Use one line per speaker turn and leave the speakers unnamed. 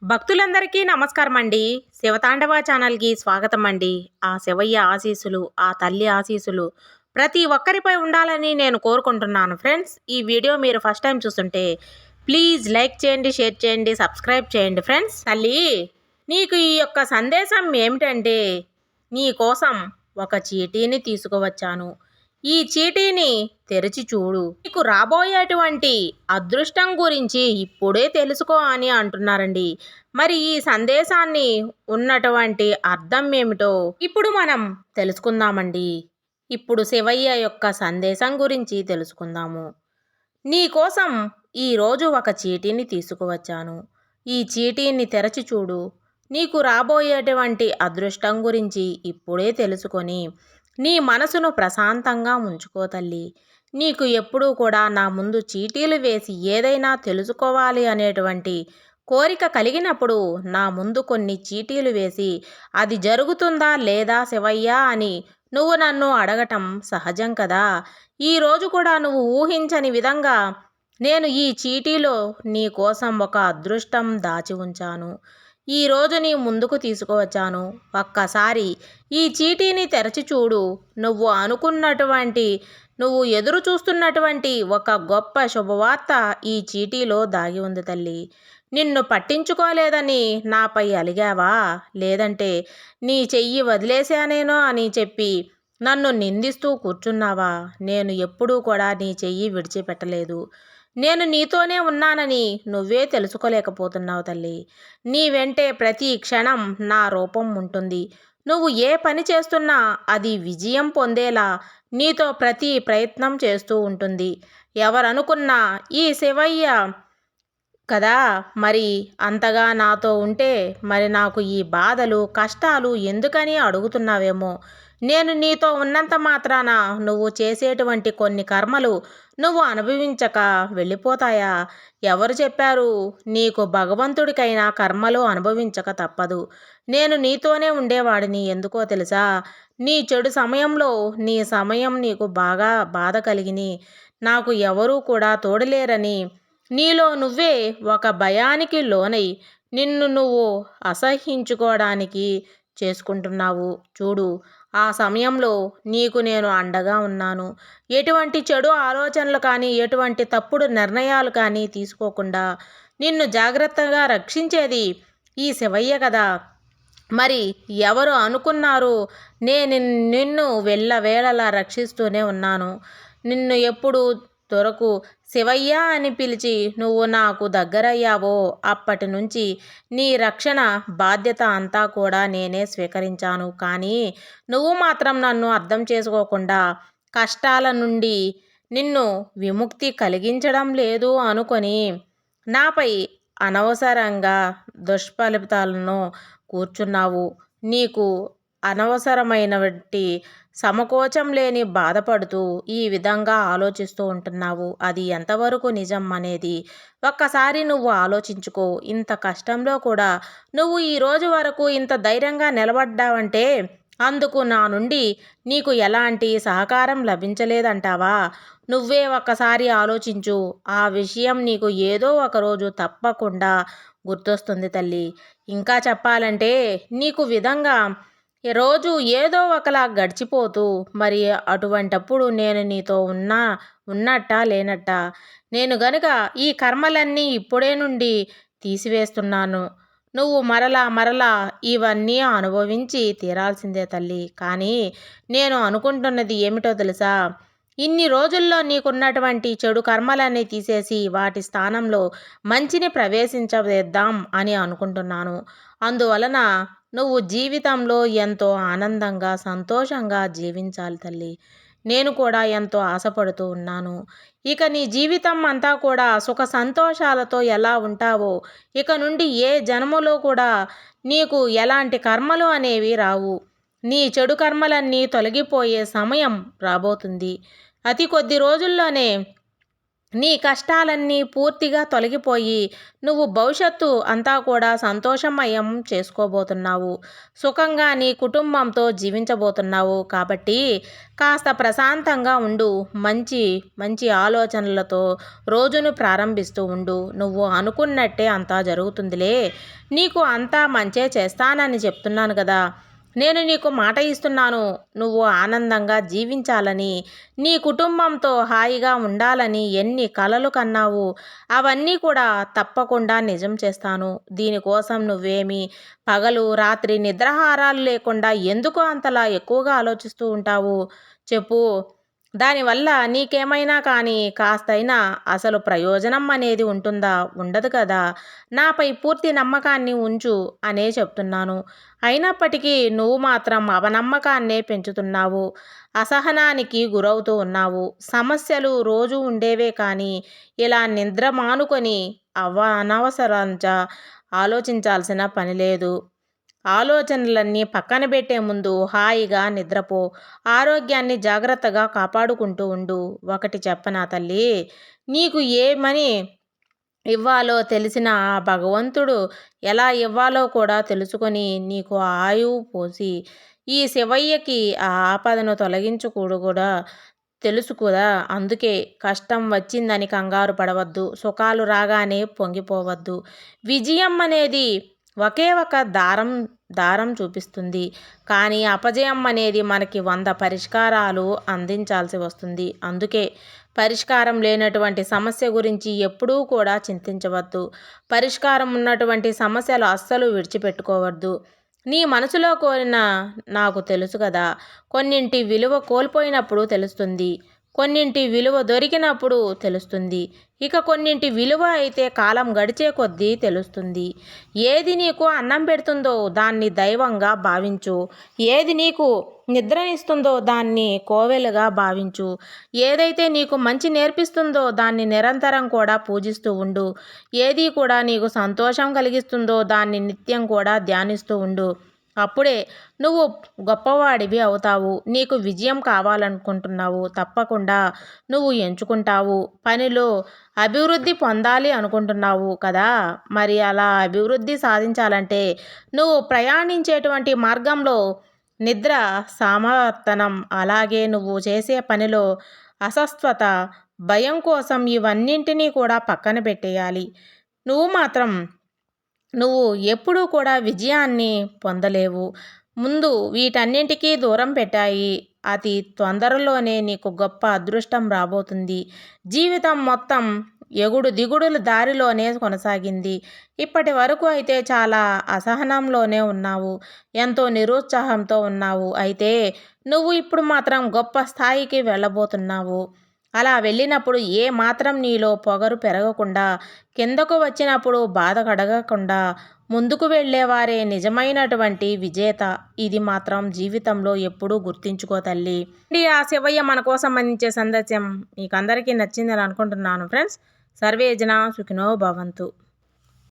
భక్తులందరికీ నమస్కారం అండి. శివతాండవ ఛానల్‌కి స్వాగతం అండి. ఆ శివయ్య ఆశీస్సులు, ఆ తల్లి ఆశీస్సులు ప్రతి ఒక్కరిపై ఉండాలని నేను కోరుకుంటున్నాను ఫ్రెండ్స్. ఈ వీడియో మీరు ఫస్ట్ టైం చూస్తుంటే ప్లీజ్ లైక్ చేయండి, షేర్ చేయండి, సబ్స్క్రైబ్ చేయండి ఫ్రెండ్స్. తల్లి, నీకు ఈ యొక్క సందేశం ఏమిటంటే, నీ కోసం ఒక చీటీని తీసుకువచ్చాను. ఈ చీటీని తెరిచి చూడు. నీకు రాబోయేటువంటి అదృష్టం గురించి ఇప్పుడే తెలుసుకో అని అంటున్నారండి. మరి ఈ సందేశాన్ని ఉన్నటువంటి అర్థం ఏమిటో ఇప్పుడు మనం తెలుసుకుందామండి. ఇప్పుడు శివయ్య యొక్క సందేశం గురించి తెలుసుకుందాము. నీ కోసం ఈరోజు ఒక చీటీని తీసుకువచ్చాను. ఈ చీటీని తెరచి చూడు. నీకు రాబోయేటువంటి అదృష్టం గురించి ఇప్పుడే తెలుసుకొని నీ మనసును ప్రశాంతంగా ఉంచుకో తల్లి. నీకు ఎప్పుడూ కూడా నా ముందు చీటీలు వేసి ఏదైనా తెలుసుకోవాలి అనేటువంటి కోరిక కలిగినప్పుడు నా ముందు కొన్ని చీటీలు వేసి అది జరుగుతుందా లేదా శివయ్య అని నువ్వు నన్ను అడగటం సహజం కదా. ఈరోజు కూడా నువ్వు ఊహించని విధంగా నేను ఈ చీటీలో నీ కోసం ఒక అదృష్టం దాచి ఉంచాను. ఈరోజు నీ ముందుకు తీసుకువచ్చాను. ఒక్కసారి ఈ చీటీని తెరచి చూడు. నువ్వు అనుకున్నటువంటి, నువ్వు ఎదురు చూస్తున్నటువంటి ఒక గొప్ప శుభవార్త ఈ చీటీలో దాగి ఉంది తల్లి. నిన్ను పట్టించుకోలేదని నాపై అలిగావా? లేదంటే నీ చెయ్యి వదిలేశానేనో అని చెప్పి నన్ను నిందిస్తూ కూర్చున్నావా? నేను ఎప్పుడూ కూడా నీ చెయ్యి విడిచిపెట్టలేదు. నేను నీతోనే ఉన్నానని నువ్వే తెలుసుకోలేకపోతున్నావు తల్లి. నీ వెంటే ప్రతి క్షణం నా రూపం ఉంటుంది. నువ్వు ఏ పని చేస్తున్నా అది విజయం పొందేలా నీతో ప్రతి ప్రయత్నం చేస్తూ ఉంటుంది. ఎవరనుకున్నా ఈ శివయ్య కదా, మరి అంతగా నాతో ఉంటే మరి నాకు ఈ బాధలు కష్టాలు ఎందుకని అడుగుతున్నావేమో. నేను నీతో ఉన్నంత మాత్రాన నువ్వు చేసేటువంటి కొన్ని కర్మలు నువ్వు అనుభవించక వెళ్ళిపోతాయా? ఎవరు చెప్పారు? నీకు భగవంతుడికైనా కర్మలు అనుభవించక తప్పదు. నేను నీతోనే ఉండేవాడిని. ఎందుకో తెలుసా? నీ చెడు సమయంలో నీ సమయం నీకు బాగా బాధ కలిగిని నాకు ఎవరూ కూడా తోడులేరని నీలో నువ్వే ఒక భయానికి లోనై నిన్ను నువ్వు అసహ్యించుకోవడానికి చేసుకుంటున్నావు. చూడు, ఆ సమయంలో నీకు నేను అండగా ఉన్నాను. ఎటువంటి చెడు ఆలోచనలు కానీ ఎటువంటి తప్పుడు నిర్ణయాలు కానీ తీసుకోకుండా నిన్ను జాగ్రత్తగా రక్షించేది ఈ శివయ్య కదా. మరి ఎవరు అనుకున్నారు? నేను నిన్ను వెళ్ళవేళలా రక్షిస్తూనే ఉన్నాను. నిన్ను ఎప్పుడు దొరకు శివయ్య అని పిలిచి నువ్వు నాకు దగ్గరయ్యావో అప్పటి నుంచి నీ రక్షణ బాధ్యత అంతా కూడా నేనే స్వీకరించాను. కానీ నువ్వు మాత్రం నన్ను అర్థం చేసుకోకుండా కష్టాల నుండి నిన్ను విముక్తి కలిగించడం లేదు అనుకొని నాపై అనవసరంగా దుష్ఫలితాలను కూర్చున్నావు. నీకు అనవసరమైనటువంటి సమకోచం లేని బాధపడుతూ ఈ విధంగా ఆలోచిస్తూ ఉంటున్నావు. అది ఎంతవరకు నిజం అనేది ఒక్కసారి నువ్వు ఆలోచించుకో. ఇంత కష్టంలో కూడా నువ్వు ఈ రోజు వరకు ఇంత ధైర్యంగా నిలబడ్డావంటే అందుకు నా నుండి నీకు ఎలాంటి సహకారం లభించలేదంటావా? నువ్వే ఒక్కసారి ఆలోచించు. ఆ విషయం నీకు ఏదో ఒకరోజు తప్పకుండా గుర్తొస్తుంది తల్లి. ఇంకా చెప్పాలంటే నీకు విధంగా రోజు ఏదో ఒకలా గడిచిపోతూ మరి అటువంటప్పుడు నేను నీతో ఉన్నట్టా లేనట్టా? నేను గనుక ఈ కర్మలన్నీ ఇప్పుడే నుండి తీసివేస్తున్నాను. నువ్వు మరలా మరలా ఇవన్నీ అనుభవించి తీరాల్సిందే తల్లి. కానీ నేను అనుకుంటున్నది ఏమిటో తెలుసా? ఇన్ని రోజుల్లో నీకున్నటువంటి చెడు కర్మలన్నీ తీసేసి వాటి స్థానంలో మంచిని ప్రవేశించవేద్దాం అని అనుకుంటున్నాను. అందువలన నువ్వు జీవితంలో ఎంతో ఆనందంగా సంతోషంగా జీవించాలి తల్లి. నేను కూడా ఎంతో ఆశపడుతూ ఉన్నాను. ఇక నీ జీవితం అంతా కూడా సుఖ సంతోషాలతో ఎలా ఉంటావో ఇక నుండి ఏ జన్మలో కూడా నీకు ఎలాంటి కర్మలు అనేవి రావు. నీ చెడు కర్మలన్నీ తొలగిపోయే సమయం రాబోతుంది. అతి కొద్ది రోజుల్లోనే నీ కష్టాలన్నీ పూర్తిగా తొలగిపోయి నువ్వు భవిష్యత్తు అంతా కూడా సంతోషమయం చేసుకోబోతున్నావు. సుఖంగా నీ కుటుంబంతో జీవించబోతున్నావు. కాబట్టి కాస్త ప్రశాంతంగా ఉండు. మంచి మంచి ఆలోచనలతో రోజును ప్రారంభిస్తూ ఉండు. నువ్వు అనుకున్నట్టే అంతా జరుగుతుందిలే. నీకు అంతా మంచే చేస్తానని చెప్తున్నాను కదా. నేను నీకు మాట ఇస్తున్నాను. నువ్వు ఆనందంగా జీవించాలని, నీ కుటుంబంతో హాయిగా ఉండాలని ఎన్ని కలలు కన్నావు అవన్నీ కూడా తప్పకుండా నిజం చేస్తాను. దీనికోసం నువ్వేమి పగలు రాత్రి నిద్రాహారాలు లేకుండా ఎందుకు అంతలా ఎక్కువగా ఆలోచిస్తూ ఉంటావు చెప్పు. దానివల్ల నీకేమైనా కానీ కాస్తైనా అసలు ప్రయోజనం అనేది ఉంటుందా? ఉండదు కదా. నాపై పూర్తి నమ్మకాన్ని ఉంచు అనే చెప్తున్నాను. అయినప్పటికీ నువ్వు మాత్రం అపనమ్మకాన్నే పెంచుతున్నావు. అసహనానికి గురవుతూ ఉన్నావు. సమస్యలు రోజు ఉండేవే కానీ ఇలా నిద్ర మానుకొని అనవసరంగా ఆలోచించాల్సిన పని లేదు. ఆలోచనలన్నీ పక్కన పెట్టే ముందు హాయిగా నిద్రపో. ఆరోగ్యాన్ని జాగ్రత్తగా కాపాడుకుంటూ ఉండు. ఒకటి చెప్పనా తల్లి, నీకు ఏమని ఇవ్వాలో తెలిసిన ఆ భగవంతుడు ఎలా ఇవ్వాలో కూడా తెలుసుకొని నీకు ఆయువు పోసి ఈ శివయ్యకి ఆ ఆపదను తొలగించుకోడు కూడా తెలుసు కూడా. అందుకే కష్టం వచ్చిందని కంగారు పడవద్దు. సుఖాలు రాగానే పొంగిపోవద్దు. విజయం అనేది ఒకే ఒక దారం చూపిస్తుంది. కానీ అపజయం అనేది మనకి 100 పరిష్కారాలు అందించాల్సి వస్తుంది. అందుకే పరిష్కారం లేనటువంటి సమస్య గురించి ఎప్పుడూ కూడా చింతించవద్దు. పరిష్కారం ఉన్నటువంటి సమస్యలు అస్సలు విడిచిపెట్టుకోవద్దు. నీ మనసులో కోరిన నాకు తెలుసు కదా. కొన్నింటి విలువ కోల్పోయినప్పుడు తెలుస్తుంది. కొన్నింటి విలువ దొరికినప్పుడు తెలుస్తుంది. ఇక కొన్నింటి విలువ అయితే కాలం గడిచే కొద్దీ తెలుస్తుంది. ఏది నీకు అన్నం పెడుతుందో దాన్ని దైవంగా భావించు. ఏది నీకు నిద్రనిస్తుందో దాన్ని కోవెలుగా భావించు. ఏదైతే నీకు మంచి నేర్పిస్తుందో దాన్ని నిరంతరం కూడా పూజిస్తూ ఉండు. ఏది కూడా నీకు సంతోషం కలిగిస్తుందో దాన్ని నిత్యం కూడా ధ్యానిస్తూ ఉండు. అప్పుడే నువ్వు గొప్పవాడివి అవుతావు. నీకు విజయం కావాలనుకుంటున్నావు, తప్పకుండా నువ్వు ఎంచుకుంటావు. పనిలో అభివృద్ధి పొందాలి అనుకుంటున్నావు కదా. మరి అలా అభివృద్ధి సాధించాలంటే నువ్వు ప్రయాణించేటువంటి మార్గంలో నిద్ర సమర్థనం, అలాగే నువ్వు చేసే పనిలో అస్వస్థత, భయం కోసం ఇవన్నింటినీ కూడా పక్కన పెట్టేయాలి. నువ్వు మాత్రం నువ్వు ఎప్పుడూ కూడా విజయాన్ని పొందలేవు. ముందు వీటన్నింటికీ దూరం పెట్టాయి. అతి తొందరలోనే నీకు గొప్ప అదృష్టం రాబోతుంది. జీవితం మొత్తం ఎగుడు దిగుడుల దారిలోనే కొనసాగింది. ఇప్పటి వరకు అయితే చాలా అసహనంలోనే ఉన్నావు. ఎంతో నిరుత్సాహంతో ఉన్నావు. అయితే నువ్వు ఇప్పుడు మాత్రం గొప్ప స్థాయికి వెళ్ళబోతున్నావు. అలా వెళ్ళినప్పుడు ఏ మాత్రం నీలో పొగరు పెరగకుండా, కిందకు వచ్చినప్పుడు బాధ కడగకుండా ముందుకు వెళ్ళేవారే నిజమైనటువంటి విజేత. ఇది మాత్రం జీవితంలో ఎప్పుడూ గుర్తుంచుకో తల్లి. ఆ శివయ్య మన కోసం అందించే సందేశం మీకు అందరికీ నచ్చిందని అనుకుంటున్నాను ఫ్రెండ్స్. సర్వే జన సుఖినో భవంతు.